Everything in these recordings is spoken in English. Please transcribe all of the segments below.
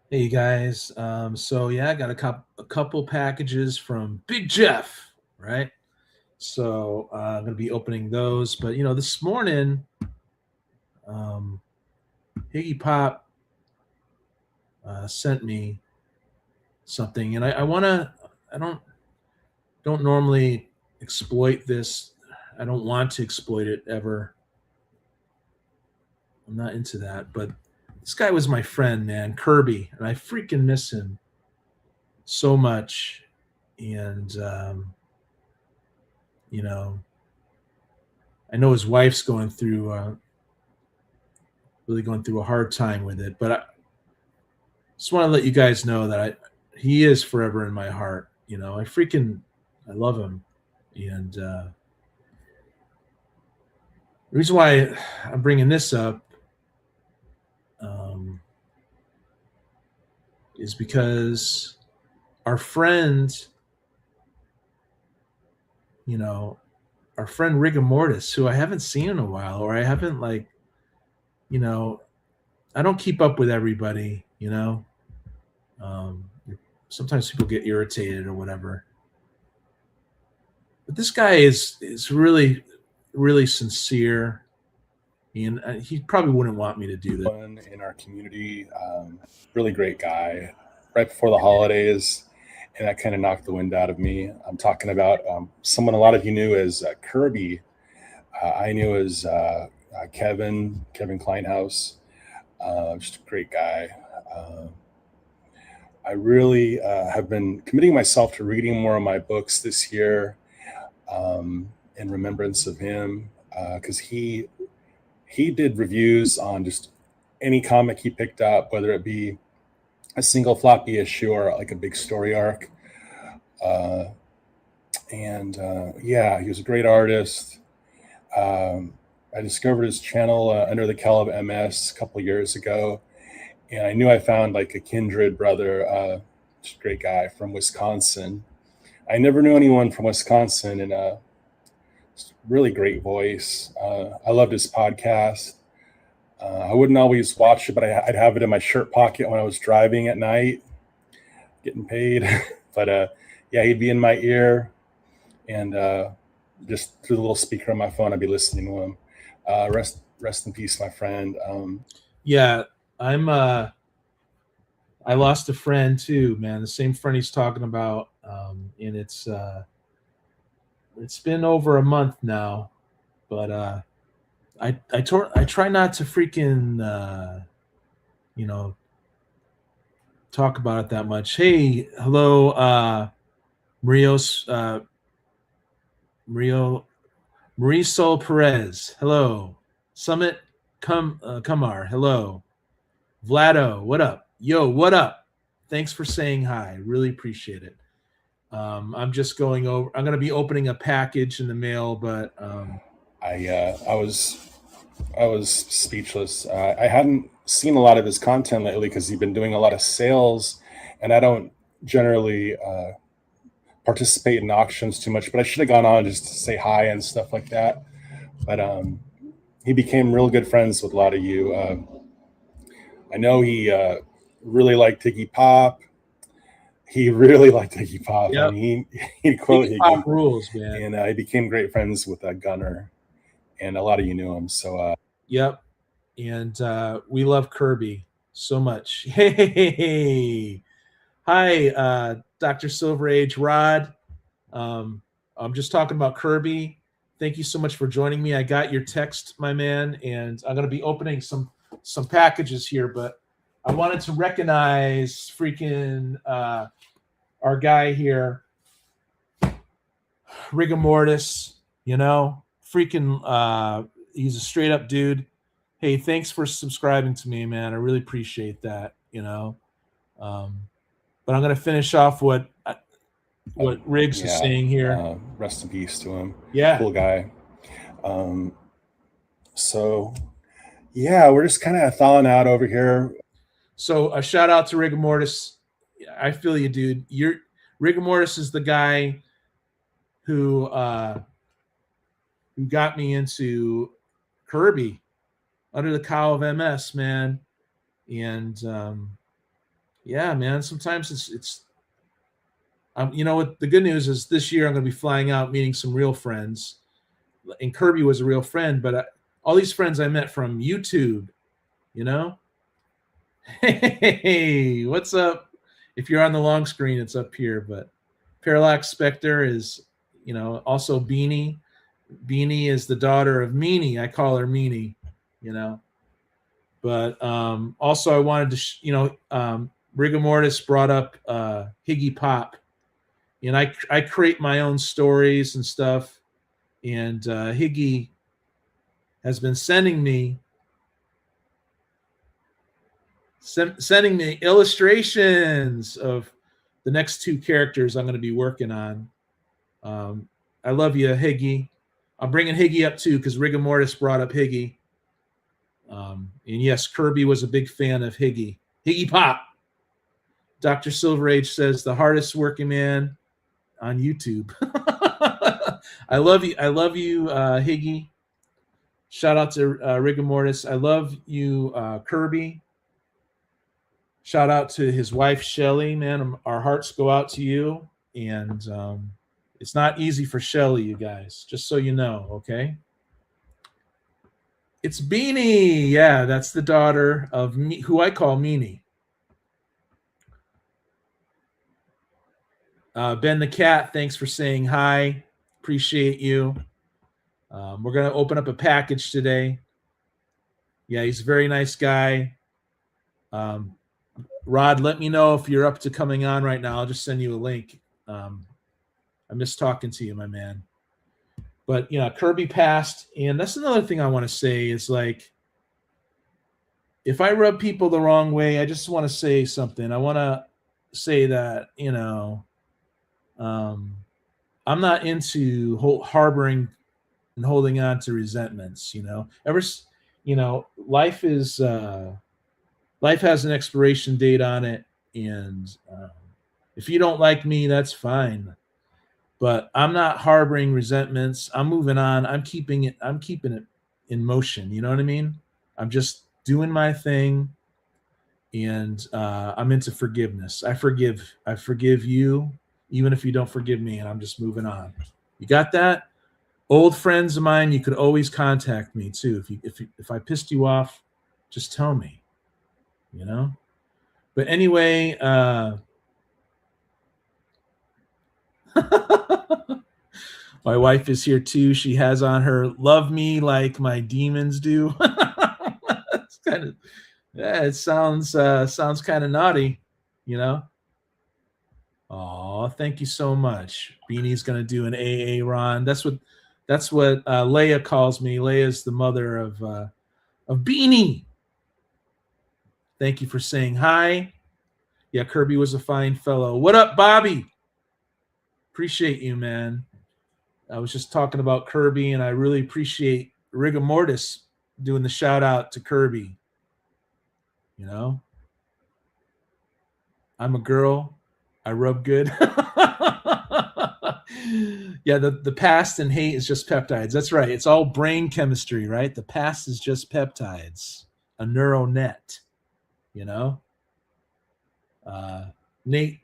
Hey you guys. So yeah, I got a couple packages from Big Jeff, right? So I'm gonna be opening those. But this morning, um, Higgy Pop sent me something, and I wanna. I don't normally exploit this. I don't want to exploit it ever. I'm not into that. But this guy was my friend, man, Kirby, and I freaking miss him so much. And you know, I know his wife's going through really going through a hard time with it, but I just want to let you guys know that he is forever in my heart. I love him, and the reason why I'm bringing this up um, is because our friend, you know, our friend Rigor Mortis, who I haven't seen in a while, or I haven't you know, I don't keep up with everybody, Um, sometimes people get irritated or whatever. But this guy is really sincere, and he probably wouldn't want me to do this. One in our community, really great guy. Right before the holidays, and that kind of knocked the wind out of me. I'm talking about someone a lot of you knew as Kirby. I knew as Kevin Kleinhaus. Just a great guy. Uh, I really have been committing myself to reading more of my books this year in remembrance of him because he did reviews on just any comic he picked up, whether it be a single floppy issue or like a big story arc. Uh, and yeah, he was a great artist. Um, I discovered his channel Under the Cal of MS a couple years ago, and I knew I found like a kindred brother, just a great guy from Wisconsin. I never knew anyone from Wisconsin, and really great voice. I loved his podcast. I wouldn't always watch it, but I'd have it in my shirt pocket when I was driving at night, getting paid. but yeah, he'd be in my ear, and just through the little speaker on my phone, I'd be listening to him. Rest in peace, my friend. Yeah, I'm. I lost a friend too, man. The same friend he's talking about, and it's been over a month now. But I try not to freaking you know talk about it that much. Hey, hello, Marios, Mario Marisol Perez. Hello. Summit Kumar. Hello. Vlado, what up? Yo, what up? Thanks for saying hi. Really appreciate it. I'm just going over. I'm going to be opening a package in the mail, but I was speechless. I hadn't seen a lot of his content lately because he's been doing a lot of sales, and I don't generally participate in auctions too much. But I should have gone on just to say hi and stuff like that. But he became real good friends with a lot of you. I know he really liked Iggy Pop. He really liked Iggy Pop. I yep. mean, he'd quote Iggy Pop Iggy, rules, man. and he became great friends with Gunner, and a lot of you knew him. So Yep. And we love Kirby so much. Hey, hi, Dr. Silver Age Rod. Um, I'm just talking about Kirby. Thank you so much for joining me. I got your text, my man, and I'm going to be opening some packages here, but I wanted to recognize freaking our guy here, Rigor Mortis. Freaking he's a straight up dude. Hey, thanks for subscribing to me, man. I really appreciate that. Um, but I'm going to finish off what Riggs is yeah, saying here. rest in peace to him. Yeah. Cool guy. Um, so yeah, we're just kind of thawing out over here. So a shout out to Rigor Mortis. I feel you, dude. Rigor Mortis is the guy who who got me into Kirby Under the Cow of MS, man. And Yeah, man. Sometimes it's you know what the good news is this year I'm going to be flying out meeting some real friends. And Kirby was a real friend, but all these friends I met from YouTube, you know. Hey, what's up? If you're on the long screen, it's up here. But Parallax Spectre is, you know, also Beanie. Beanie is the daughter of Meanie. I call her Meanie, you know. But also, I wanted to, Rigor Mortis brought up Higgy Pop, and I create my own stories and stuff. And Higgy has been sending me illustrations of the next two characters I'm going to be working on. I love you, Higgy. I'm bringing Higgy up too because Rigor Mortis brought up Higgy. And yes, Kirby was a big fan of Higgy. Higgy Pop. Dr. Silver Age says the hardest working man on YouTube. I love you. I love you, Higgy. Shout out to Rigor Mortis. I love you, Kirby. Shout out to his wife, Shelly. Man, our hearts go out to you. And it's not easy for Shelly, you guys, just so you know, okay? It's Beanie. Yeah, that's the daughter of me, who I call Meanie. Ben the Cat, thanks for saying hi. Appreciate you. We're going to open up a package today. Yeah, he's a very nice guy. Rod, let me know if you're up to coming on right now. I'll just send you a link. I miss talking to you, my man. But, you know, Kirby passed. And that's another thing I want to say is like, if I rub people the wrong way, I just want to say something. I want to say that, you know, I'm not into harboring and holding on to resentments. You know, life is life has an expiration date on it, and if you don't like me, that's fine. But I'm not harboring resentments. I'm moving on. I'm keeping it in motion. You know what I mean? I'm just doing my thing, and I'm into forgiveness. I forgive you, even if you don't forgive me, and I'm just moving on. You got that? Old friends of mine, you could always contact me too. If I pissed you off, just tell me. You know. But anyway, my wife is here too. She has on her "Love Me Like My Demons Do." It's kind of yeah. It sounds kind of naughty, you know. Oh, thank you so much. Beanie's gonna do an AA Ron. That's what Leia calls me. Leia's the mother of Beanie. Thank you for saying hi. Yeah, Kirby was a fine fellow. What up, Bobby? Appreciate you, man. I was just talking about Kirby, and I really appreciate Rigor Mortis doing the shout out to Kirby. You know, I'm a girl. I rub good. Yeah, the past and hate is just peptides. That's right. It's all brain chemistry, right? The past is just peptides, a neural net. You know, Nate.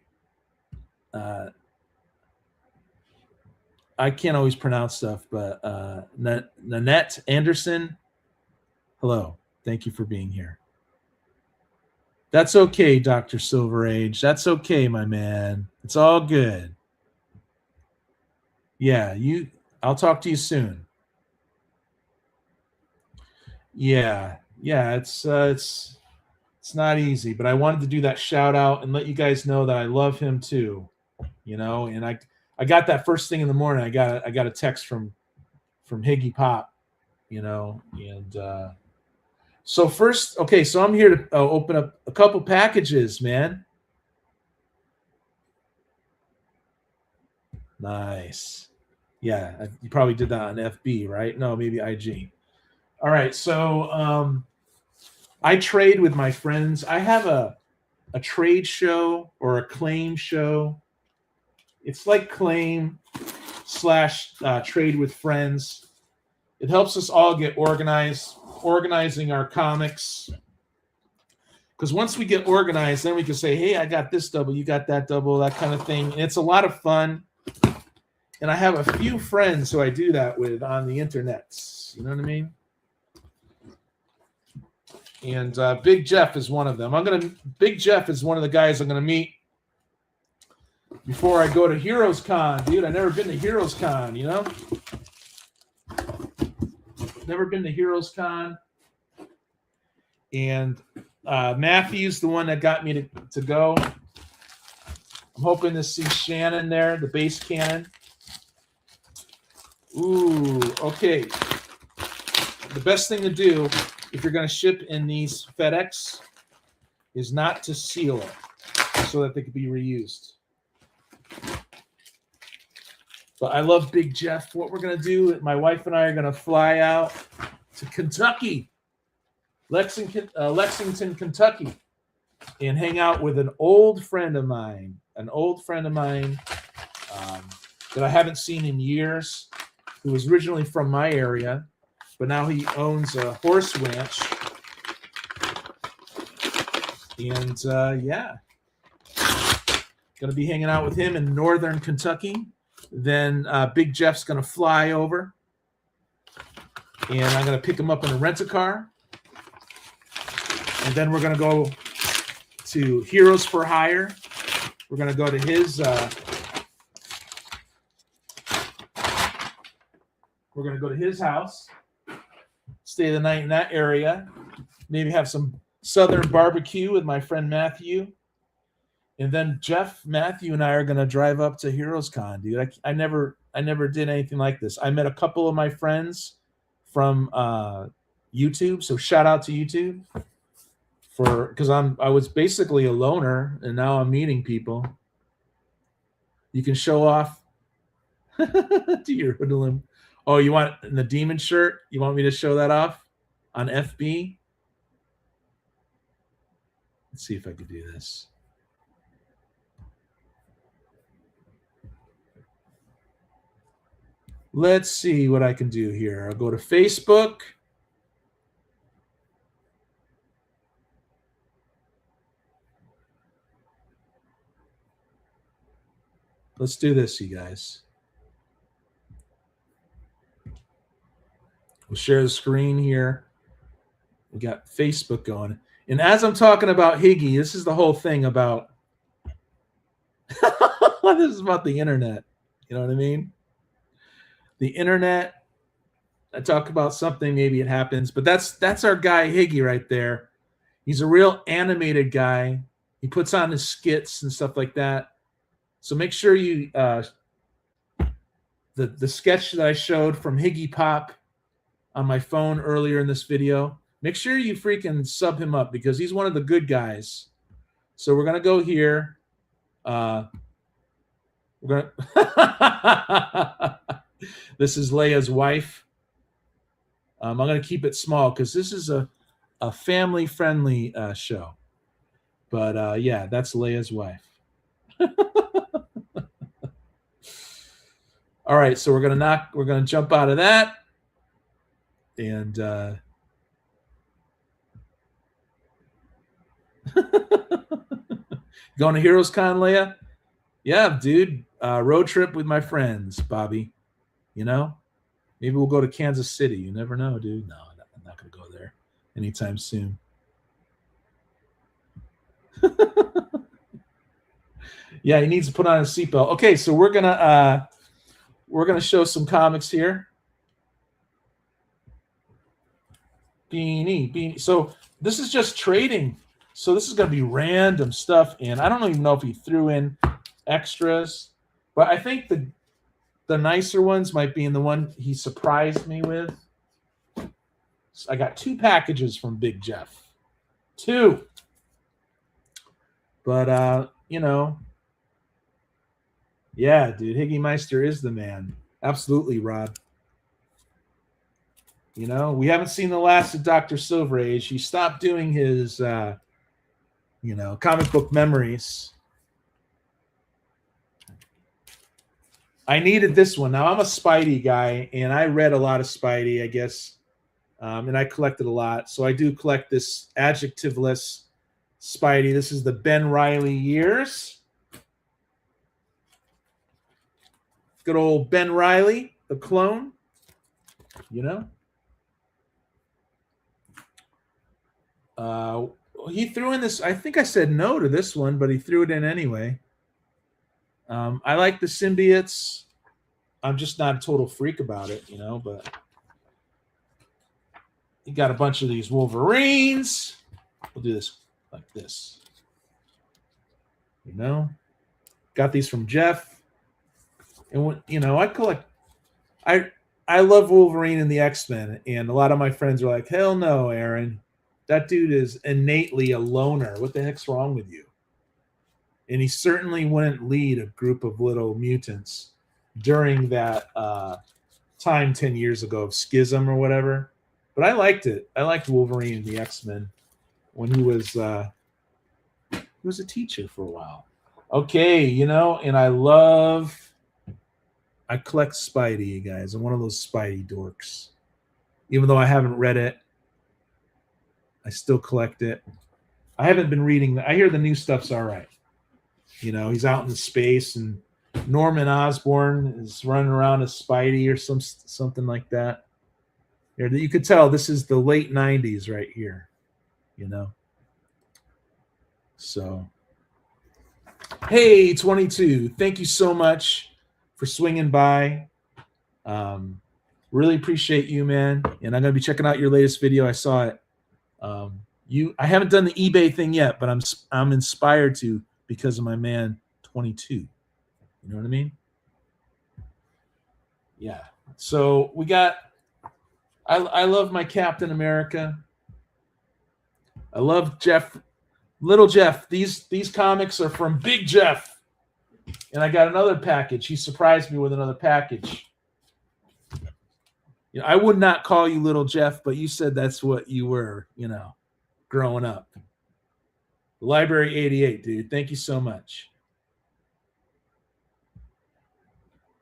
I can't always pronounce stuff, but Nanette Anderson, hello. Thank you for being here. That's okay, Dr. Silver Age. That's okay, my man. It's all good. Yeah, I'll talk to you soon. Yeah. Yeah, it's not easy, but I wanted to do that shout out and let you guys know that I love him too. You know, and I got that first thing in the morning. I got a text from Higgy Pop, you know, and so first, okay, so I'm here to open up a couple packages, man. Nice. Yeah, you probably did that on FB, right? No, maybe IG. All right, so I trade with my friends. I have a trade show or a claim show. It's like claim / trade with friends. It helps us all get organizing our comics. Because once we get organized, then we can say, hey, I got this double, you got that double, that kind of thing. And it's a lot of fun. And I have a few friends who I do that with on the internet. You know what I mean? And Big Jeff is one of them. Big Jeff is one of the guys I'm gonna meet before I go to Heroes Con, dude. I've never been to Heroes Con, you know? Never been to Heroes Con. And Matthew's the one that got me to go. I'm hoping to see Shannon there, the bass cannon. Ooh, okay. The best thing to do if you're going to ship in these FedEx is not to seal it so that they can be reused. But I love Big Jeff. What we're going to do, my wife and I are going to fly out to Kentucky, Lexington, Kentucky, and hang out with an old friend of mine that I haven't seen in years, who was originally from my area, but now he owns a horse ranch. And yeah, going to be hanging out with him in northern Kentucky. Then Big Jeff's going to fly over, and I'm going to pick him up in a rent-a-car. And then we're going to go to Heroes for Hire. We're going to go to his... we're going to go to his house, stay the night in that area, maybe have some southern barbecue with my friend Matthew. And then Jeff, Matthew, and I are going to drive up to Heroes Con, dude. I never did anything like this. I met a couple of my friends from YouTube, so shout out to YouTube because I was basically a loner, and now I'm meeting people. You can show off to your hoodlum. Oh, you want the demon shirt? You want me to show that off on FB? Let's see if I could do this. Let's see what I can do here. I'll go to Facebook. Let's do this, you guys. We'll share the screen here. We got Facebook going. And as I'm talking about Higgy, this is the whole thing about this is about the internet. You know what I mean? The internet. I talk about something, maybe it happens, but that's our guy Higgy right there. He's a real animated guy. He puts on his skits and stuff like that. So make sure you the sketch that I showed from Higgy Pop on my phone earlier in this video, make sure you freaking sub him up because he's one of the good guys. So we're gonna go here. We're gonna this is Leia's wife. I'm gonna keep it small because this is a family-friendly show. But yeah, that's Leia's wife. All right, so we're gonna jump out of that. And going to Heroes Con, Leia? Yeah, dude. Road trip with my friends, Bobby. You know? Maybe we'll go to Kansas City. You never know, dude. No, I'm not going to go there anytime soon. Yeah, he needs to put on a seatbelt. Okay, so we're gonna show some comics here. Beanie. So this is just trading. So this is going to be random stuff. And I don't even know if he threw in extras. But I think the nicer ones might be in the one he surprised me with. So I got 2 packages from Big Jeff. 2. But, you know. Yeah, dude. Higgy Meister is the man. Absolutely, Rod. You know, we haven't seen the last of Dr. Silver Age. He stopped doing his, comic book memories. I needed this one. Now, I'm a Spidey guy, and I read a lot of Spidey, I guess, and I collected a lot. So I do collect this adjectiveless Spidey. This is the Ben Reilly years. Good old Ben Reilly, the clone. You know. He threw in this. I think I said no to this one, but he threw it in anyway. I like the symbiotes. I'm just not a total freak about it, you know, but you got a bunch of these Wolverines. We'll do this like this. You know, got these from Jeff. And when, you know, I collect I love Wolverine and the X-Men, and a lot of my friends are like, "Hell no, Aaron. That dude is innately a loner. What the heck's wrong with you?" And he certainly wouldn't lead a group of little mutants during that time 10 years ago of Schism or whatever. But I liked it. I liked Wolverine and the X-Men when he was a teacher for a while. Okay, you know, and I collect Spidey, you guys. I'm one of those Spidey dorks. Even though I haven't read it, I still collect it. I haven't been reading. I hear the new stuff's all right. You know, he's out in space, and Norman Osborn is running around as Spidey or something like that. You could tell this is the late 90s right here, you know. So, hey, 22, thank you so much for swinging by. Really appreciate you, man. And I'm going to be checking out your latest video. I saw it. I haven't done the eBay thing yet, but I'm inspired to because of my man 22. You know what I mean? Yeah. So we got. I love my Captain America. I love Jeff, Little Jeff. These comics are from Big Jeff, and I got another package. He surprised me with another package. You know, I would not call you Little Jeff, but you said that's what you were. You know, growing up. Library 88, dude. Thank you so much.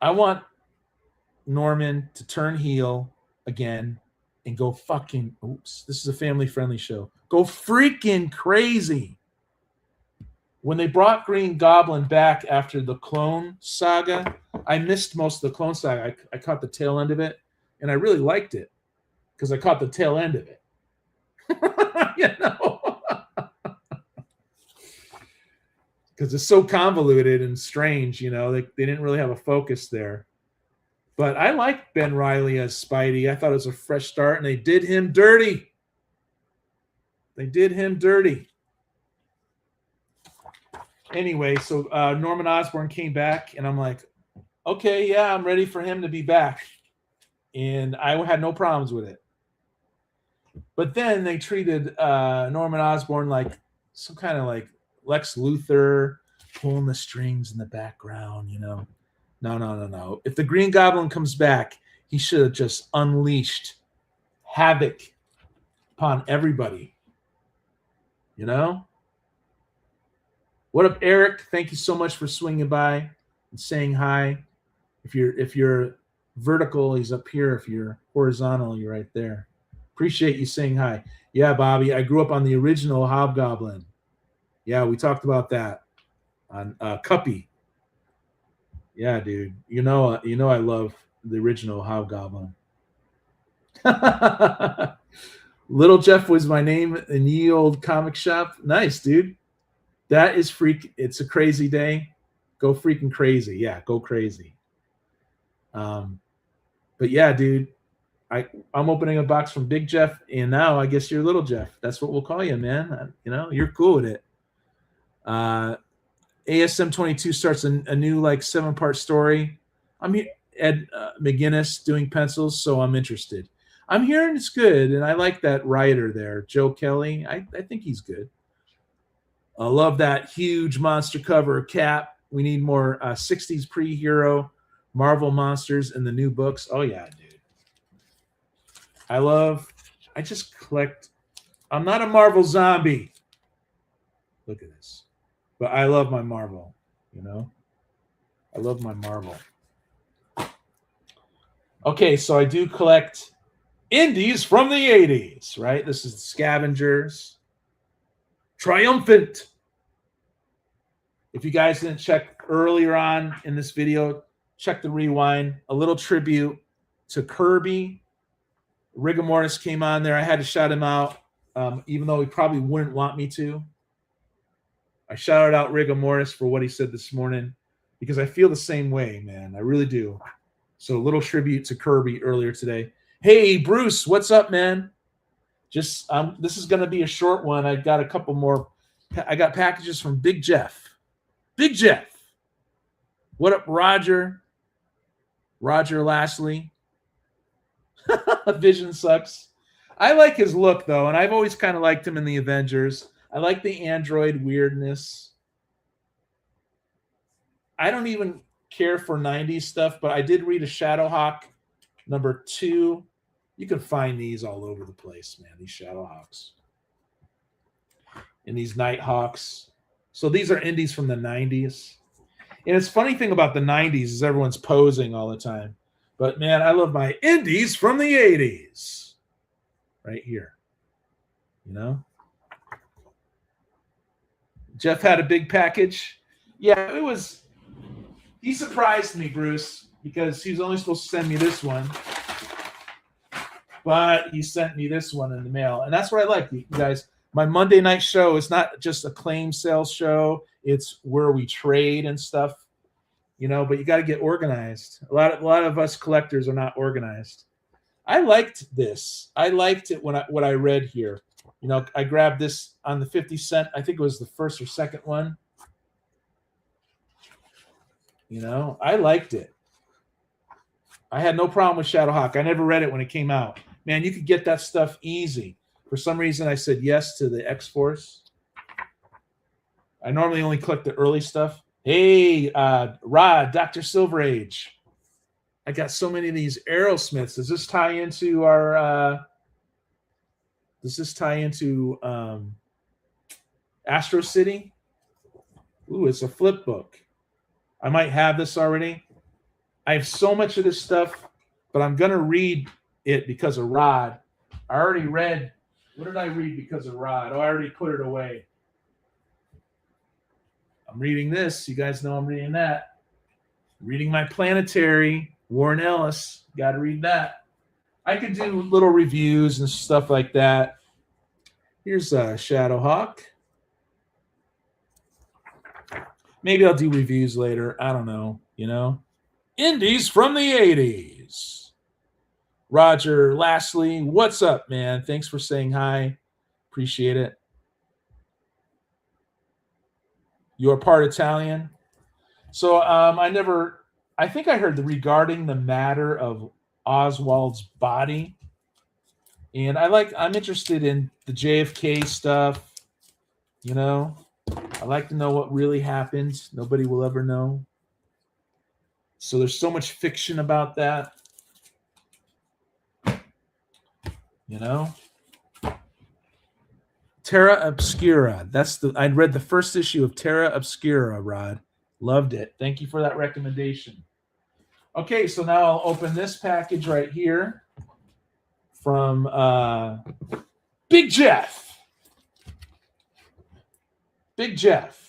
I want Norman to turn heel again and go fucking, oops, this is a family-friendly show. Go freaking crazy. When they brought Green Goblin back after the Clone Saga, I missed most of the Clone Saga. I caught the tail end of it, and I really liked it because I caught the tail end of it. You know? Because it's so convoluted and strange, you know, they didn't really have a focus there. But I liked Ben Reilly as Spidey. I thought it was a fresh start, and they did him dirty. They did him dirty. Anyway, so Norman Osborn came back, and I'm like, okay, yeah, I'm ready for him to be back. And I had no problems with it. But then they treated Norman Osborn like some kind of like Lex Luthor pulling the strings in the background, you know. No. If the Green Goblin comes back, he should have just unleashed havoc upon everybody. You know? What up, Eric? Thank you so much for swinging by and saying hi. If you're vertical, he's up here. If you're horizontal, you're right there. Appreciate you saying hi. Yeah, Bobby, I grew up on the original Hobgoblin. Yeah, we talked about that on Cuppy. Yeah, dude. You know I love the original Hobgoblin. Little Jeff was my name in the old comic shop. Nice, dude. That is freak. It's a crazy day. Go freaking crazy. Yeah, go crazy. But yeah, dude. I'm opening a box from Big Jeff, and now I guess you're Little Jeff. That's what we'll call you, man. You know, you're cool with it. ASM 22 starts a new like 7-part story. I'm here, Ed McGinnis doing pencils, so I'm interested. I'm hearing it's good, and I like that writer there, Joe Kelly. I think he's good. I love that huge monster cover Cap. We need more 60s pre-hero Marvel monsters in the new books. Oh yeah, dude. I just collect. I'm not a Marvel zombie. Look at this. But I love my Marvel, you know? I love my Marvel. Okay, so I do collect indies from the 80s, right? This is Scavengers. triumphant. If you guys didn't check earlier on in this video, check the rewind. A little tribute to Kirby. Rigor Mortis came on there. I had to shout him out, even though he probably wouldn't want me to. I shouted out Rigor Mortis for what he said this morning because I feel the same way, man. I really do. So a little tribute to Kirby earlier today. Hey, Bruce, what's up, man? Just this is going to be a short one. I got a couple more. I got packages from Big Jeff. Big Jeff. What up, Roger? Roger Lastly. Vision sucks. I like his look, though, and I've always kind of liked him in the Avengers. I like the android weirdness. I don't even care for 90s stuff, but I did read a Shadowhawk #2. You can find these all over the place, man, these Shadowhawks. And these Nighthawks. So these are indies from the 90s. And it's funny thing about the 90s is everyone's posing all the time. But, man, I love my indies from the 80s. Right here. You know? Jeff had a big package. Yeah, it was... He surprised me, Bruce, because he was only supposed to send me this one. But he sent me this one in the mail. And that's what I like, you guys. My Monday night show is not just a claim sales show. It's where we trade and stuff, you know, but you got to get organized. A lot of us collectors are not organized. I liked this. I liked it what I read here. You know, I grabbed this on the 50 cent. I think it was the first or second one. You know, I liked it. I had no problem with Shadowhawk. I never read it when it came out. Man, you could get that stuff easy. For some reason, I said yes to the X-Force. I normally only collect the early stuff. Hey, Rod, Dr. Silver Age. I got so many of these Aerosmiths. Does this tie into our... does this tie into Astro City? Ooh, it's a flip book. I might have this already. I have so much of this stuff, but I'm going to read it because of Rod. I already read... What did I read because of Rod? Oh, I already put it away. I'm reading this. You guys know I'm reading that. Reading my Planetary, Warren Ellis. Got to read that. I could do little reviews and stuff like that. Here's Shadowhawk. Maybe I'll do reviews later. I don't know, you know. Indies from the 80s. Roger Lastly, what's up, man? Thanks for saying hi. Appreciate it. You're part Italian. So I think I heard regarding the matter of Oswald's body. And I'm interested in the JFK stuff. You know, I like to know what really happened. Nobody will ever know. So there's so much fiction about that. You know, Terra Obscura. I read the first issue of Terra Obscura, Rod. Loved it. Thank you for that recommendation. Okay, so now I'll open this package right here from Big Jeff. Big Jeff.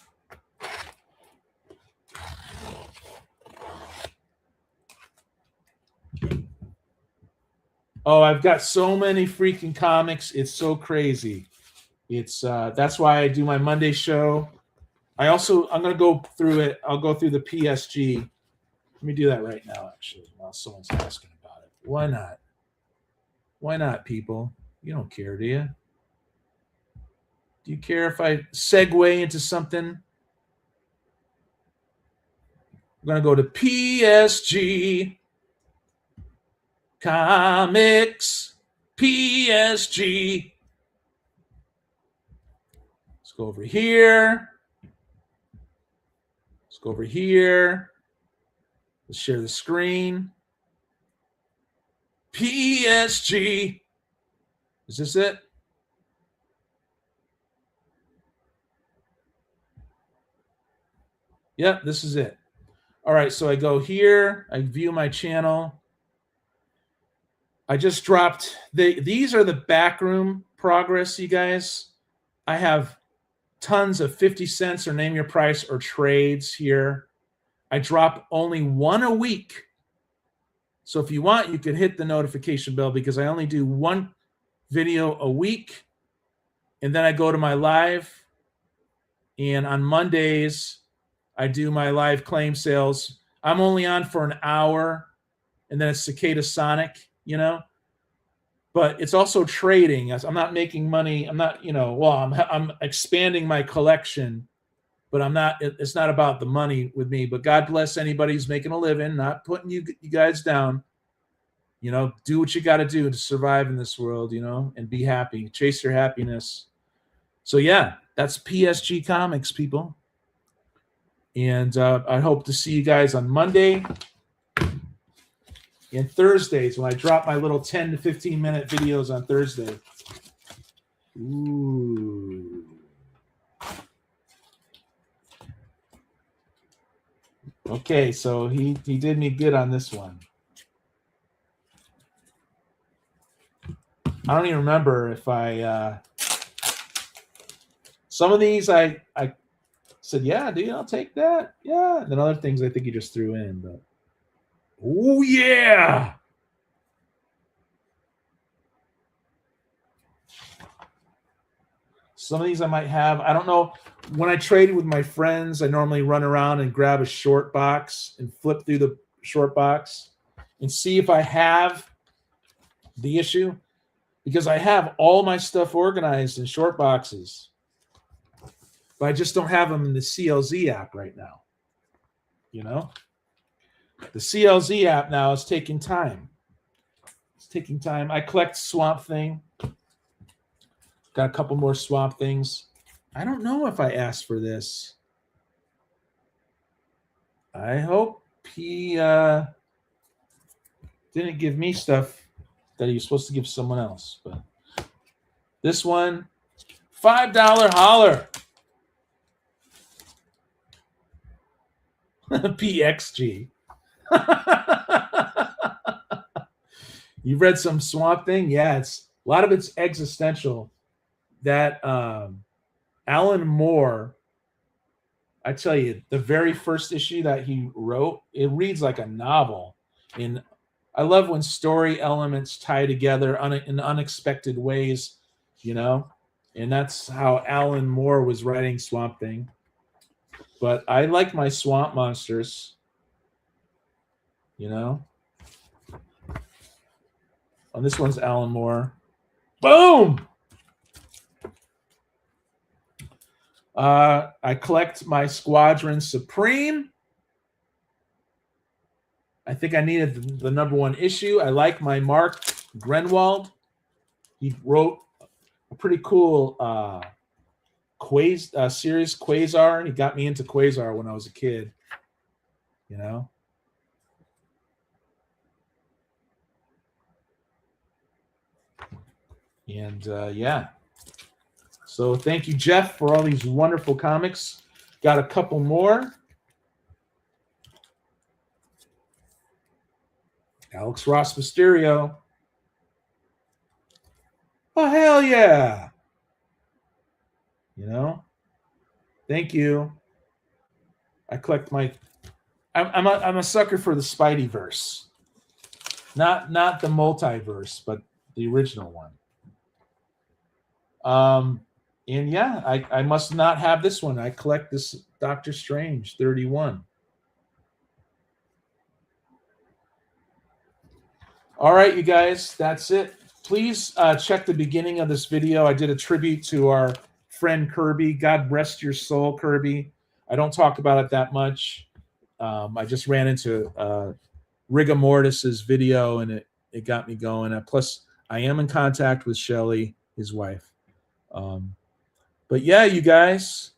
Oh, I've got so many freaking comics. It's so crazy. It's that's why I do my Monday show. I'm going to go through it. I'll go through the PSG. Let me do that right now, actually, while someone's asking about it. Why not? Why not, people? You don't care, do you? Do you care if I segue into something? I'm going to go to PSG Comics. PSG. Let's go over here. Let's go over here. Let's share the screen. PSG. Is this it? Yep, this is it. All right, so I go here. I view my channel. I just dropped these are the backroom progress, you guys. I have tons of 50 cents or name your price or trades here. I drop only one a week. So if you want, you could hit the notification bell because I only do one video a week. And then I go to my live. And on Mondays, I do my live claim sales. I'm only on for an hour. And then it's Cicada Sonic, you know. But it's also trading. I'm not making money. I'm not, I'm expanding my collection, but I'm not. It's not about the money with me. But God bless anybody who's making a living. Not putting you guys down. Do what you got to do to survive in this world. And be happy. Chase your happiness. So yeah, that's PSG Comics, people. And I hope to see you guys on Monday. And Thursdays, when I drop my little 10 to 15 minute videos on Thursday. Ooh. Okay, so he did me good on this one. I don't even remember if some of these I said, yeah, dude, I'll take that. Yeah. And then other things I think he just threw in, but oh, yeah. Some of these I might have. I don't know. When I trade with my friends, I normally run around and grab a short box and flip through the short box and see if I have the issue. Because I have all my stuff organized in short boxes. But I just don't have them in the CLZ app right now. The CLZ app now is taking time. It's taking time. I collect Swamp Thing. Got a couple more Swamp Things. I don't know if I asked for this. I hope he didn't give me stuff that he was supposed to give someone else. But this one, $5 holler. PXG. You've read some Swamp Thing? Yeah, a lot of it's existential. That Alan Moore, I tell you, the very first issue that he wrote, it reads like a novel. And I love when story elements tie together in unexpected ways, And that's how Alan Moore was writing Swamp Thing. But I like my swamp monsters, And this one's Alan Moore. Boom! I collect my Squadron Supreme. I think I needed the number one issue. I like my Mark Grenwald. He wrote a pretty cool series, Quasar, and he got me into Quasar when I was a kid. And yeah. So thank you, Jeff, for all these wonderful comics. Got a couple more. Alex Ross Mysterio. Oh, hell yeah. Thank you. I collect my... I'm a sucker for the Spideyverse. Not the multiverse, but the original one. And yeah, I must not have this one. I collect this Doctor Strange 31. All right, you guys, that's it. Please check the beginning of this video. I did a tribute to our friend Kirby. God rest your soul, Kirby. I don't talk about it that much. I just ran into Rigor Mortis's video, and it got me going. Plus, I am in contact with Shelly, his wife. But yeah, you guys,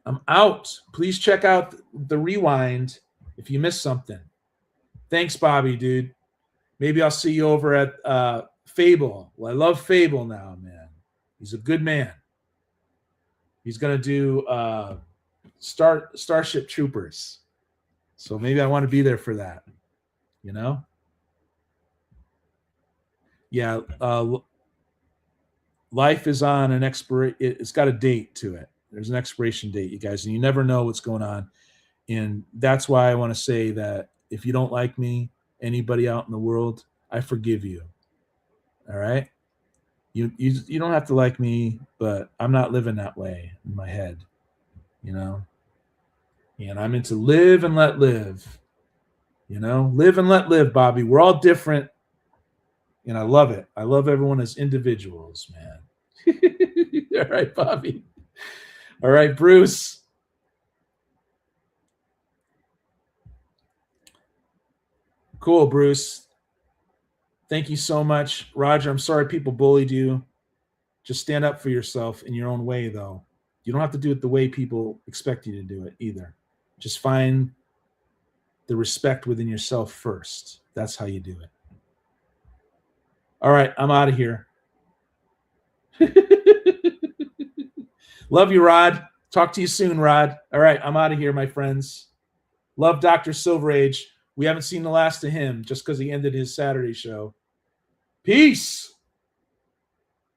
I'm out. Please check out the rewind if you missed something. Thanks, Bobby, dude. Maybe I'll see you over at Fable. Well, I love Fable now, man. He's a good man. He's going to do Starship Troopers. So maybe I want to be there for that. Yeah. Life is on an expiration. It's got a date to it. There's an expiration date, you guys, and you never know what's going on. And that's why I want to say that if you don't like me, anybody out in the world, I forgive you. All right? You don't have to like me, but I'm not living that way in my head, you know? And I'm into live and let live. Live and let live, Bobby. We're all different, and I love it. I love everyone as individuals, man. All right, Bobby. All right, Bruce. Cool, Bruce. Thank you so much. Roger, I'm sorry people bullied you. Just stand up for yourself in your own way, though. You don't have to do it the way people expect you to do it either. Just find the respect within yourself first. That's how you do it. All right, I'm out of here. Love you, Rod. Talk to you soon, Rod. All right, I'm out of here, my friends. Love Dr. Silver Age. We haven't seen the last of him just because he ended his Saturday show. Peace.